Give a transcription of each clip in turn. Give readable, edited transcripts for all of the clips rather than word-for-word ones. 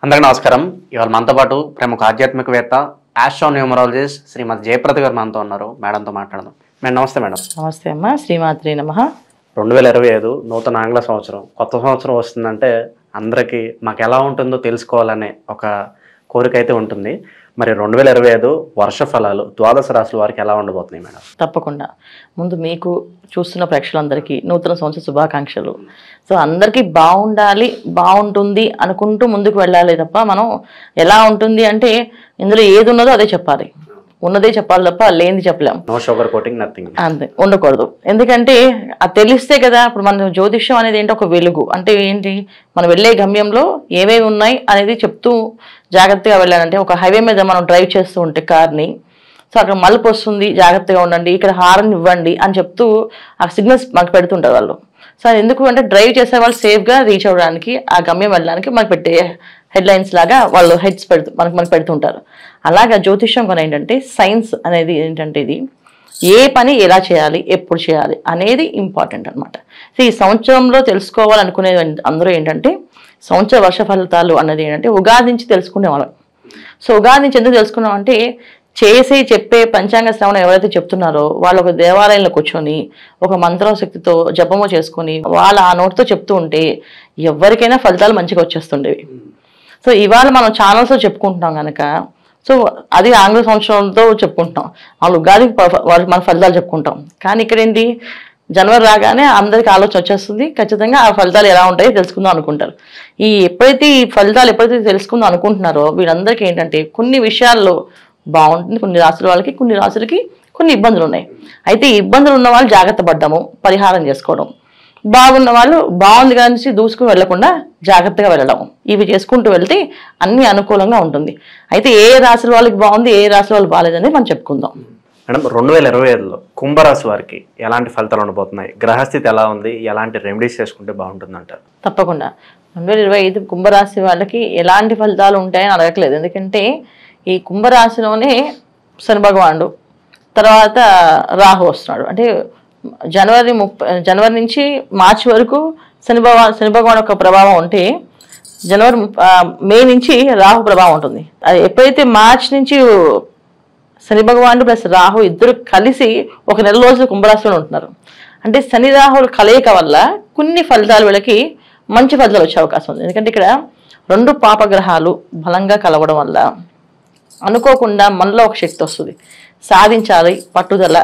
అందరికీ నమస్కారం. ఇవాళ మనతో పాటు ప్రముఖ ఆధ్యాత్మికవేత్త ఆస్ట్రోన్యూమరాలజిస్ట్ శ్రీమతి జయప్రద గారు మనతో ఉన్నారు. మేడంతో మాట్లాడదాం. మేడం నమస్తే. మేడం నమస్తే అమ్మా. శ్రీమాత్రి నమః. 2025 నూతన ఆంగ్ల సంవత్సరం, కొత్త సంవత్సరం వస్తుందంటే అందరికీ మాకు ఎలా ఉంటుందో తెలుసుకోవాలనే ఒక కోరిక అయితే ఉంటుంది. మరి 2025 వర్ష ఫలాలు ద్వాదశ రాశుల వారికి ఎలా ఉండబోతున్నాయి మేడం? తప్పకుండా. ముందు మీకు చూస్తున్న ప్రేక్షకులందరికీ నూతన సంవత్సర శుభాకాంక్షలు. సో అందరికీ బాగుండాలి, బాగుంటుంది అనుకుంటూ ముందుకు వెళ్ళాలి తప్ప మనం ఎలా ఉంటుంది అంటే ఇందులో ఏది ఉన్నదో అదే చెప్పాలి, ఉన్నదే చెప్పాలి తప్ప లేనిది చెప్పలేం. No sugar coating, nothing. అంతే, ఉండకూడదు. ఎందుకంటే అది తెలిస్తే కదా. ఇప్పుడు మన జ్యోతిష్యం అనేది ఏంటి, ఒక వెలుగు. అంటే ఏంటి, మనం వెళ్ళే గమ్యంలో ఏమేమి ఉన్నాయి అనేది చెప్తూ జాగ్రత్తగా వెళ్ళాలంటే, ఒక హైవే మీద మనం డ్రైవ్ చేస్తూ ఉంటే కార్ని, సో అక్కడ మలుపు వస్తుంది, జాగ్రత్తగా ఉండండి, ఇక్కడ హారన్ ఇవ్వండి అని చెప్తూ ఆ సిగ్నల్స్ మనకు పెడుతుంటారు వాళ్ళు. సో అది ఎందుకు అంటే డ్రైవ్ చేసే వాళ్ళు సేఫ్గా రీచ్ అవ్వడానికి, ఆ గమ్యం వెళ్ళడానికి మనకు పెట్టే హెడ్లైన్స్ లాగా వాళ్ళు హెడ్స్ మనకు పెడుతుంటారు. అలాగా జ్యోతిష్యం కూడా ఏంటంటే సైన్స్ అనేది ఏంటంటే ఇది ఏ పని ఎలా చేయాలి, ఎప్పుడు చేయాలి అనేది ఇంపార్టెంట్ అనమాట. సో ఈ సంవత్సరంలో తెలుసుకోవాలనుకునేది అందరూ ఏంటంటే సంవత్సర వర్ష ఫలితాలు అన్నది ఏంటంటే ఉగాది నుంచి తెలుసుకునేవాళ్ళం. సో ఉగాది నుంచి ఎందుకు తెలుసుకున్నాం అంటే చెప్పే పంచాంగ శ్రవణం ఎవరైతే చెప్తున్నారో వాళ్ళు ఒక దేవాలయంలో కూర్చొని ఒక మంత్రం శక్తితో జపము చేసుకొని వాళ్ళ ఆ నోటితో చెప్తూ ఉంటే ఎవరికైనా ఫలితాలు మంచిగా వచ్చేస్తుండేవి. సో ఇవాళ మనం ఛానల్స్లో చెప్పుకుంటున్నాం కనుక, సో అది ఆంగ్ల సంవత్సరంతో చెప్పుకుంటున్నాం, వాళ్ళు ఉగాది మన ఫలితాలు చెప్పుకుంటాం. కానీ ఇక్కడ ఏంటి, జనవరి రాగానే అందరికి ఆలోచన వచ్చేస్తుంది, ఖచ్చితంగా ఆ ఫలితాలు ఎలా ఉంటాయో తెలుసుకుందాం అనుకుంటారు. ఎప్పుడైతే ఈ ఫలితాలు తెలుసుకుందాం అనుకుంటున్నారో వీళ్ళందరికీ ఏంటంటే కొన్ని విషయాల్లో బాగుంటుంది, కొన్ని రాసుల వాళ్ళకి, కొన్ని రాసులకి కొన్ని ఇబ్బందులు ఉన్నాయి. అయితే ఈ ఇబ్బందులు ఉన్న వాళ్ళు జాగ్రత్త పడ్డము, పరిహారం చేసుకోవడం, బాగున్న వాళ్ళు బాగుంది కానీ దూసుకుని వెళ్లకుండా జాగ్రత్తగా వెళ్ళడం, ఇవి చేసుకుంటూ వెళ్తే అన్ని అనుకూలంగా ఉంటుంది. అయితే ఏ రాశుల వాళ్ళకి బాగుంది, ఏ రాశుల వాళ్ళు బాగాలేదని మనం చెప్పుకుందాం. మేడం 2025లో కుంభరాశి వారికి ఎలాంటి ఫలితాలు ఉండబోతున్నాయి? గ్రహస్థితి ఎలా ఉంది? ఎలాంటి రెమెడీస్ చేసుకుంటే బాగుంటుంది అంటారు? తప్పకుండా 2025 కుంభరాశి వాళ్ళకి ఎలాంటి ఫలితాలు ఉంటాయని అడగట్లేదు. ఎందుకంటే ఈ కుంభరాశిలోనే శని భగవానుడు, తర్వాత రాహు వస్తున్నాడు. అంటే జనవరి నుంచి మార్చి వరకు శని భగవాన్ యొక్క ప్రభావం ఉంటే మే నుంచి రాహు ప్రభావం ఉంటుంది. అది ఎప్పుడైతే మార్చి నుంచి శని భగవానుడు ప్లస్ రాహు ఇద్దరు కలిసి ఒక నెల రోజులు కుంభరాశిలో ఉంటున్నారు. అంటే శని రాహుల కలయిక వల్ల కొన్ని ఫలితాలు వీళ్ళకి మంచి ఫలితాలు వచ్చే అవకాశం ఉంది. ఎందుకంటే ఇక్కడ రెండు పాపగ్రహాలు బలంగా కలవడం వల్ల అనుకోకుండా మనలో ఒక శక్తి వస్తుంది, సాధించాలి పట్టుదల,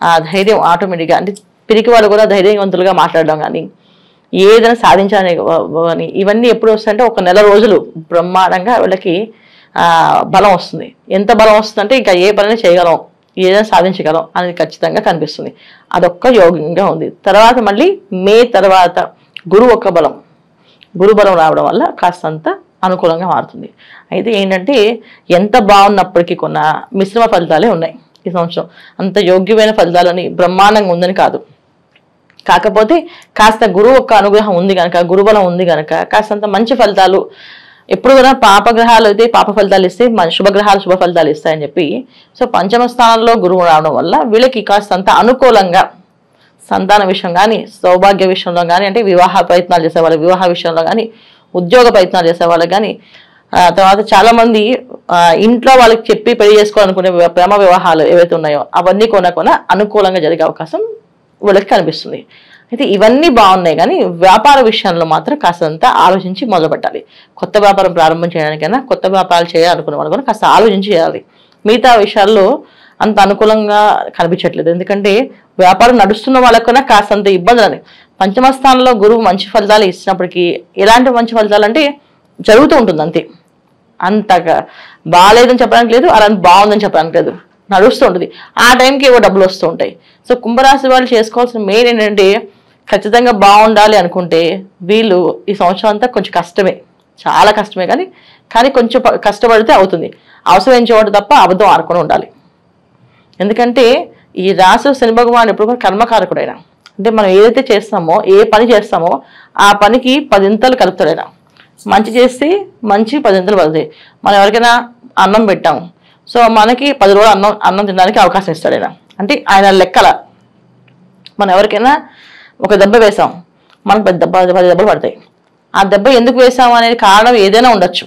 ఆ ధైర్యం ఆటోమేటిక్గా. అంటే పిరికి వాళ్ళు కూడా ధైర్యవంతులుగా మాట్లాడడం కానీ ఏదైనా సాధించాలని కానీ ఇవన్నీ ఎప్పుడు వస్తాయంటే ఒక నెల రోజులు బ్రహ్మాండంగా వీళ్ళకి బలం వస్తుంది. ఎంత బలం వస్తుందంటే ఇంకా ఏ పని చేయగలం, ఏదైనా సాధించగలం అనేది ఖచ్చితంగా కనిపిస్తుంది. అదొక్క యోగంగా ఉంది. తర్వాత మళ్ళీ మే తర్వాత గురు బలం రావడం వల్ల కాస్తంత అనుకూలంగా మారుతుంది. అయితే ఏంటంటే ఎంత బాగున్నప్పటికీ కొన్న మిశ్రమ ఫలితాలే ఉన్నాయి ఈ సంవత్సరం. అంత యోగ్యమైన ఫలితాలని బ్రహ్మాండంగా ఉందని కాదు, కాకపోతే కాస్త గురువు యొక్క అనుగ్రహం ఉంది కనుక, గురుబలం ఉంది కనుక కాస్తంత మంచి ఫలితాలు. ఎప్పుడు కూడా పాపగ్రహాలు అయితే పాప ఫలితాలు ఇస్తే, శుభగ్రహాలు శుభ ఫలితాలు ఇస్తాయని చెప్పి, సో పంచమ స్థానంలో గురువు రావడం వల్ల వీళ్ళకి కాస్తంత అనుకూలంగా సంతాన విషయం కానీ, సౌభాగ్య విషయంలో కానీ, అంటే వివాహ ప్రయత్నాలు చేసే వాళ్ళకి వివాహ విషయంలో కానీ, ఉద్యోగ ప్రయత్నాలు చేసే వాళ్ళకి కానీ, తర్వాత చాలామంది ఇంట్లో వాళ్ళకి చెప్పి పెళ్లి చేసుకోవాలనుకునే ప్రేమ వివాహాలు ఏవైతే ఉన్నాయో అవన్నీ కొన అనుకూలంగా జరిగే అవకాశం వీళ్ళకి కనిపిస్తుంది. అయితే ఇవన్నీ బాగున్నాయి, కానీ వ్యాపార విషయంలో మాత్రం కాస్తంత ఆలోచించి మొదలు పెట్టాలి. కొత్త వ్యాపారం ప్రారంభం చేయడానికైనా, కొత్త వ్యాపారాలు చేయాలనుకునే వాళ్ళు కూడా కాస్త ఆలోచించి చేయాలి. మిగతా విషయాల్లో అంత అనుకూలంగా కనిపించట్లేదు. ఎందుకంటే వ్యాపారం నడుస్తున్న వాళ్ళకన్నా కాస్తంత ఇబ్బందులని. పంచమ స్థానంలో గురువు మంచి ఫలితాలు ఇచ్చినప్పటికీ ఎలాంటి మంచి ఫలితాలు అంటే జరుగుతూ ఉంటుంది అంతే. అంతగా బాగాలేదని చెప్పడానికి లేదు, అలాంటి బాగుందని చెప్పడానికి లేదు, నడుస్తూ ఉంటుంది. ఆ టైంకి ఏవో డబ్బులు వస్తూ ఉంటాయి. సో కుంభరాశి వాళ్ళు చేసుకోవాల్సిన మెయిన్ ఏంటంటే ఖచ్చితంగా బాగుండాలి అనుకుంటే వీళ్ళు ఈ సంవత్సరం అంతా కొంచెం కష్టమే, చాలా కష్టమే, కానీ కొంచెం కష్టపడితే అవుతుంది. అవసరం చోటు తప్ప అబద్ధం ఆడుకొని ఉండాలి. ఎందుకంటే ఈ రాశి శని భగవాన్ ఎప్పుడు కూడా కర్మకారకుడైన, అంటే మనం ఏదైతే చేస్తామో, ఏ పని చేస్తామో ఆ పనికి 10 ఇంతలు కలుపుతాడైనా. మంచి చేస్తే మంచి 10 ఇంతలు పడతాయి. మనం ఎవరికైనా అన్నం పెట్టాము, సో మనకి 10 రోజులు అన్నం తినడానికి అవకాశం ఇస్తాడు ఆయన. అంటే ఆయన లెక్కల మనం ఎవరికైనా ఒక దెబ్బ వేసాం, మనకు 10 దెబ్బలు పడతాయి. ఆ దెబ్బ ఎందుకు వేసాము అనేది కారణం ఏదైనా ఉండొచ్చు.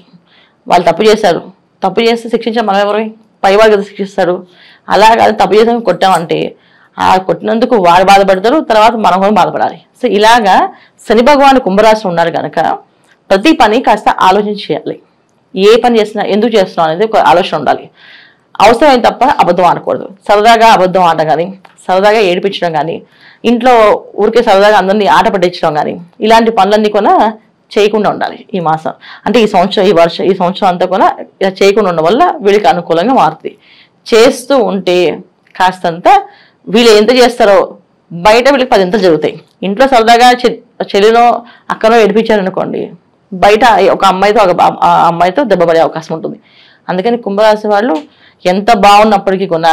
వాళ్ళు తప్పు చేశారు, తప్పు చేస్తే శిక్షించాం మనం ఎవరు, పైవాడు కదా శిక్షిస్తాడు. అలా కాదు, తప్పు చేసాం కొట్టామంటే ఆ కొట్టినందుకు వాడు బాధపడతారు, తర్వాత మనం కూడా బాధపడాలి. సో ఇలాగా శని భగవాన్ కుంభరాశి ఉన్నారు కనుక ప్రతి పని కాస్త ఆలోచించి చేయాలి. ఏ పని చేసినా ఎందుకు చేస్తున్నాం అనేది ఒక ఆలోచన ఉండాలి. అవసరమైన తప్ప అబద్ధం ఆడకూడదు. సరదాగా అబద్ధం ఆడడం కానీ, సరదాగా ఏడిపించడం కానీ, ఇంట్లో ఊరికే సరదాగా అందరినీ ఆట పట్టించడం కానీ, ఇలాంటి పనులన్నీ కూడా చేయకుండా ఉండాలి ఈ మాసం. అంటే ఈ సంవత్సరం ఈ సంవత్సరం అంతా కూడా ఇలా చేయకుండా ఉండడం వల్ల వీళ్ళకి అనుకూలంగా మారుతుంది. చేస్తూ ఉంటే కాస్తంత వీళ్ళు ఎంత చేస్తారో బయట వీళ్ళకి 10 ఇంతలు జరుగుతాయి. ఇంట్లో సరదాగా చెల్లినో అక్కనో ఏడిపించారనుకోండి, బయట ఒక అమ్మాయితో దెబ్బ పడే అవకాశం ఉంటుంది. అందుకని కుంభరాశి వాళ్ళు ఎంత బాగున్నప్పటికీ కూడా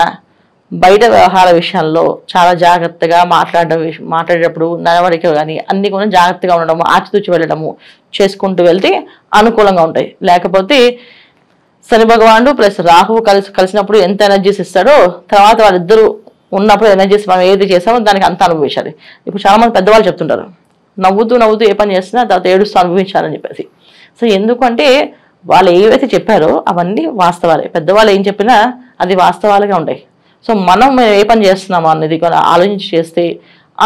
బయట వ్యవహార విషయాల్లో చాలా జాగ్రత్తగా మాట్లాడేటప్పుడు నడవడిక కానీ అన్ని కూడా జాగ్రత్తగా ఉండడము, ఆచితూచి వెళ్ళడము చేసుకుంటూ వెళ్తే అనుకూలంగా ఉంటాయి. లేకపోతే శని భగవానుడు ప్లస్ రాహువు కలిసినప్పుడు ఎంత ఎనర్జీస్ ఇస్తాడో తర్వాత వాళ్ళిద్దరూ ఉన్నప్పుడు ఎనర్జీస్ మనం ఏది చేస్తామో దానికి అంత అనుభవించాలి. ఇప్పుడు చాలా మంది పెద్దవాళ్ళు చెప్తుంటారు, నవ్వుతూ ఏ పని చేసినా తర్వాత ఏడుస్తూ అనుభవించాలని చెప్పేసి. సో ఎందుకంటే వాళ్ళు ఏవైతే చెప్పారో అవన్నీ వాస్తవాలే. పెద్దవాళ్ళు ఏం చెప్పినా అది వాస్తవాలుగా ఉంటాయి. సో మనం ఏ పని చేస్తున్నామో అనేది కూడా ఆలోచించి చేస్తే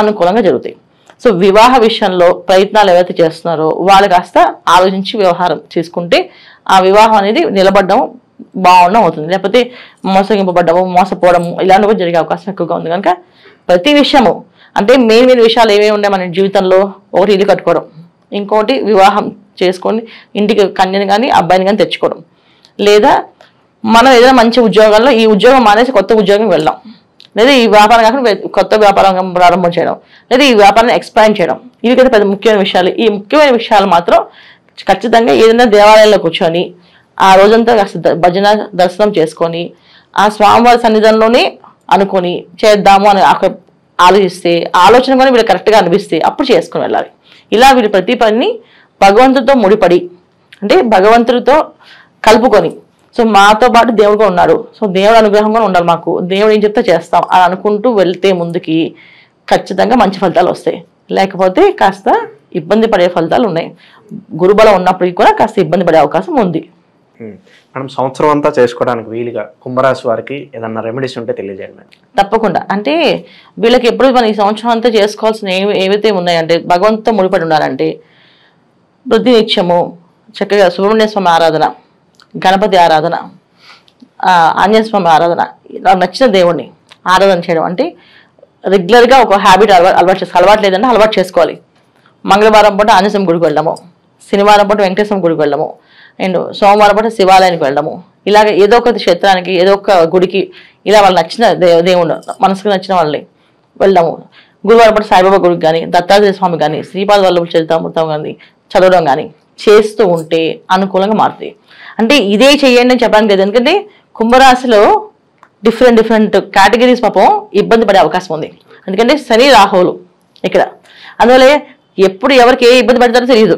అనుకూలంగా జరుగుతాయి. సో వివాహ విషయంలో ప్రయత్నాలు ఏవైతే చేస్తున్నారో వాళ్ళు కాస్త ఆలోచించి వ్యవహారం చేసుకుంటే ఆ వివాహం అనేది నిలబడడం బాగుండడం అవుతుంది. లేకపోతే మోసగింపబడ్డము, మోసపోవడము ఇలాంటివి జరిగే అవకాశం ఎక్కువగా ఉంది. కనుక ప్రతి విషయము అంటే మెయిన్ విషయాలు ఏమేమి ఉన్నాయి మన జీవితంలో, ఒకటి ఇల్లు కట్టుకోవడం, ఇంకోటి వివాహం చేసుకొని ఇంటికి కన్యని కానీ అబ్బాయిని కానీ తెచ్చుకోవడం, లేదా మనం ఏదైనా మంచి ఉద్యోగాల్లో ఈ ఉద్యోగం మానేసి కొత్త ఉద్యోగం వెళ్దాం, లేదా ఈ వ్యాపారం కాకుండా కొత్త వ్యాపారం ప్రారంభం చేయడం, లేదా ఈ వ్యాపారాన్ని ఎక్స్పాండ్ చేయడం. ఇవి కదా పెద్ద ముఖ్యమైన విషయాలు. ఈ ముఖ్యమైన విషయాలు మాత్రం ఖచ్చితంగా ఏదైనా దేవాలయంలో కూర్చొని ఆ రోజంతా భజన దర్శనం చేసుకొని ఆ స్వామివారి సన్నిధానంలోనే అనుకొని చేద్దాము అని ఆలోచిస్తే, ఆలోచన కూడా వీళ్ళు కరెక్ట్గా అనిపిస్తే అప్పుడు చేసుకుని వెళ్ళాలి. ఇలా వీళ్ళు ప్రతి పని భగవంతుడితో ముడిపడి అంటే భగవంతుడితో కలుపుకొని, సో మాతో పాటు దేవుడు కూడా ఉన్నాడు, సో దేవుడు అనుగ్రహం కూడా ఉండాలి మాకు, దేవుడు ఏం చెప్తే చేస్తాం అని అనుకుంటూ వెళ్తే ముందుకి ఖచ్చితంగా మంచి ఫలితాలు వస్తాయి. లేకపోతే కాస్త ఇబ్బంది పడే ఫలితాలు ఉన్నాయి. గురుబలం ఉన్నప్పటికీ కూడా కాస్త ఇబ్బంది పడే అవకాశం ఉంది. మనం సంవత్సరం అంతా చేసుకోవడానికి వీలుగా కుంభరాశి వారికి ఏదన్నా రెమెడీస్ ఉంటే తెలియజేయండి. తప్పకుండా. అంటే వీళ్ళకి ఎప్పుడు మనం ఈ సంవత్సరం అంతా చేసుకోవాల్సిన ఏవైతే ఉన్నాయంటే భగవంతుతో ముడిపడి ఉండాలంటే ప్రతినిత్యము చక్కగా సుబ్రహ్మణ్య స్వామి ఆరాధన, గణపతి ఆరాధన, ఆంజనేయ స్వామి ఆరాధన, నచ్చిన దేవుణ్ణి ఆరాధన చేయడం. అంటే రెగ్యులర్గా ఒక హ్యాబిట్ అలవాటు లేదంటే అలవాటు చేసుకోవాలి. మంగళవారం పూట ఆంజనేయ స్వామి గుడికి వెళ్ళడము, శనివారం పూట వెంకటేశ్వర గుడికి వెళ్ళడము, అండ్ సోమవారం పూట శివాలయానికి వెళ్ళడము, ఇలాగ ఏదో ఒక క్షేత్రానికి ఏదో ఒక గుడికి ఇలా వాళ్ళు నచ్చిన దేవుడు మనసుకు నచ్చిన వాళ్ళని వెళ్ళడము. గురువారం పూట సాయిబాబా గుడికి కానీ, దత్తాత్రేయ స్వామి కానీ, శ్రీపాద వల్లభ చరితామృతం కానీ చదవడం కానీ చేస్తూ ఉంటే అనుకూలంగా మారుతాయి. అంటే ఇదే చెయ్యండి అని చెప్పడానికి లేదు, ఎందుకంటే కుంభరాశిలో డిఫరెంట్ కేటగిరీస్ పాపం ఇబ్బంది పడే అవకాశం ఉంది. ఎందుకంటే శని రాహువులు ఇక్కడ, అందువల్ల ఎప్పుడు ఎవరికి ఏ ఇబ్బంది పడతారో తెలియదు.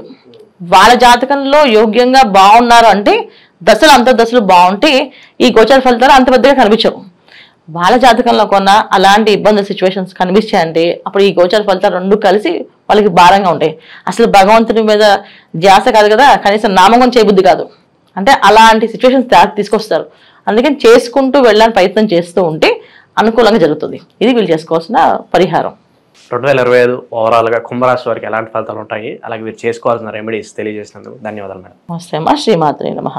వాళ్ళ జాతకంలో యోగ్యంగా బాగున్నారు అంటే దశలు అంతర్దశలు బాగుంటే ఈ గోచర ఫలితాలు అంత పెద్దగా కనిపించవు. వాళ్ళ జాతకంలో కొన్న అలాంటి ఇబ్బంది సిచ్యువేషన్స్ కనిపించాయంటే అప్పుడు ఈ గోచర ఫలితాలు రెండు కలిసి వాళ్ళకి భారంగా ఉంటాయి. అసలు భగవంతుడి మీద ధ్యాస కాదు కదా, కనీసం నామకం చేయబుద్ధి కాదు. అంటే అలాంటి సిచ్యువేషన్స్ తీసుకొస్తారు. అందుకని చేసుకుంటూ వెళ్ళడానికి ప్రయత్నం చేస్తూ ఉంటే అనుకూలంగా జరుగుతుంది. ఇది వీళ్ళు చేసుకోవాల్సిన పరిహారం. 2025 ఓవరాల్గా కుంభరాశి వారికి ఎలాంటి ఫలితాలు ఉంటాయి, అలాగే మీరు చేసుకోవాల్సిన రెమెడీస్ తెలియజేసినందుకు ధన్యవాదాలు మేడం. నమస్తే అమ్మా. శ్రీమాత్రే నమః.